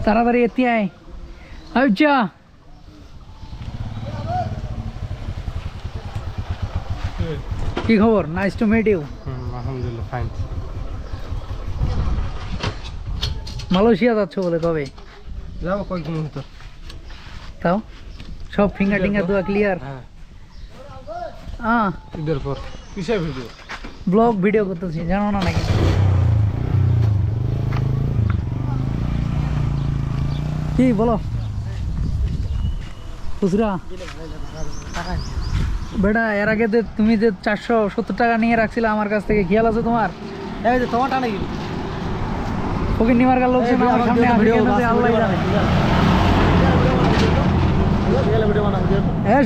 তাড়াতাড়ি এতে আয় আচ্ছা কি খবর নাইস টু মিট ইউ আলহামদুলিল্লাহ ফাইন মালয়েশিয়া যাচ্ছ বলে কবে যাবো কয়েকদিন ভিতর তাও সব ফিঙ্গার টিঙ্গার দেওয়া ক্লিয়ার হ্যাঁ ঈদের পর কিসের ভিডিও ব্লগ ভিডিও করতেছি জানো না নাকি কি বলো খুচরা বেটা এর আগে যে তুমি যে 470 টাকা নিয়ে রাখছিলে আমার কাছ থেকে খেয়াল আছে তোমার এই যে তোমারটা নাকি ফকির নিমার্কার লোকজন আমার সামনে আসে কেন যে আল্লাহ জানে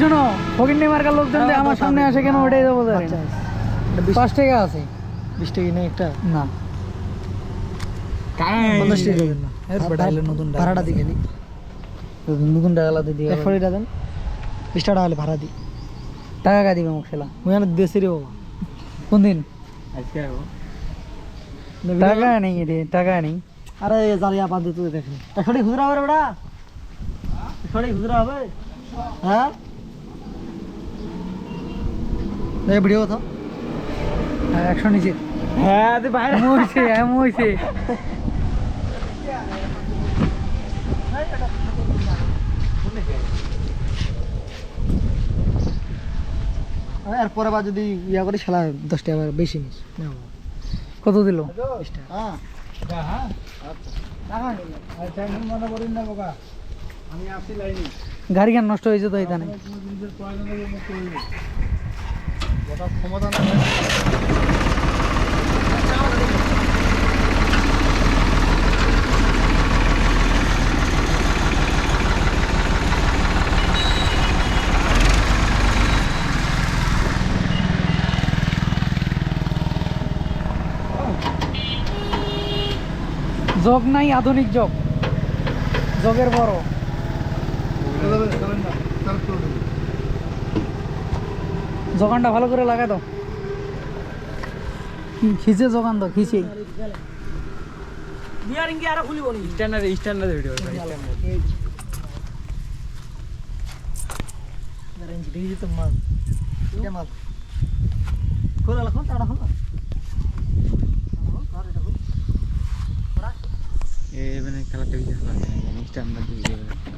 শোনো ফকির নিমার্কার লোকজন যে আমার সামনে আসে কেন ওটাই দেবো 5 টাকা আছে 20 টাকা নেই একটা না 50 টাকা দেবেন না নতুন ভাড়াটা দিয়ে গেলি নতুন টাকালাতে দিয়ে 1 টাকা দেন 20 টাকা হলে ভাড়া দি টাকা কা দিবে মুখ খেলা মুই আনা দেশে রে বাবা কোন দিন আজকে টাকা নেই রে টাকা নেই আরে জালিয়া বাদ দিতে দেখেন সঠিক খুচরা হবে বেটা সঠিক খুচরা হবে হ্যাঁ এই ভিডিও কথা 100 নিচে হ্যাঁ তুই বাইরে এমন হয়েছে এরপরে বা যদি ইয়া করে খেলা 10 টাকা বেশি নিস কত দিল হ্যাঁ আমি আসি লাইনি গাড়ি কেন নষ্ট হয়েছে তো এখানে ক্ষমতা না জগ নাই আধুনিক জগ জগের বড় জগানটা ভালো করে লাগা দাও খিচে জগান দাও খিচে স্ট্যান্ডার্ড ভিডিও খেলাটা স্ট্যান্ডার্ড ভিডিও